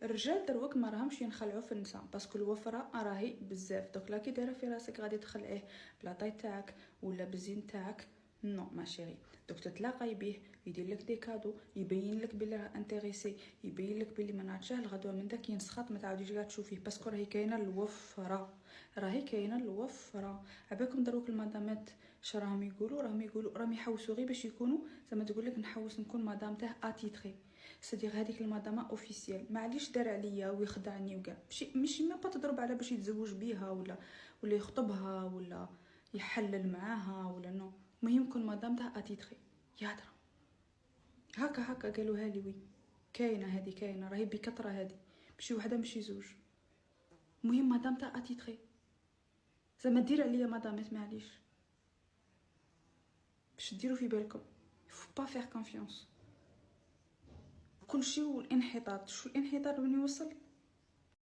الرجال دروك ما راهمش ينخلعوا في النساء باسكو الوفره راهي بزاف. دوك لا كي دايره في راسك غادي تخلعيه بلاطاي تاعك ولا بالزين تاعك، نو ما شيري. دوك تتلاقاي بيه يدير لك دي كادو، يبين لك بلي راه انتريسي، يبين لك بلي ما نعرفش الغدوه من داك ينسخط ما تعاوديش كاع تشوفيه باسكو راهي كاينه الوفره، راهي كاينه الوفره. عباكم دروك المدامات اش راهم يقولوا؟ راهم يحوسوا غير باش يكونوا زعما تقول لك نحوس نكون مدام تاع اتيتري، سدير هذيك المدامه اوفيسيال. معليش دار عليا ويخدعني وكاع، ماشي ما تضرب على باش يتزوج بيها ولا يخطبها ولا يحلل معاها ولا نو. مهم يكون مدام تاع اتيتري يادر. هكا قالوها لي وي كاينه هذه، كاينه راهي بكثره هذه، ماشي وحده ماشي زوج. مهم مدام تاع اتيتري زعما دير عليا مدامات معليش باش ديروا في بالكم. فو با فير كونفيونس. كلشي والانحطاط. شو الانحطاط وين يوصل؟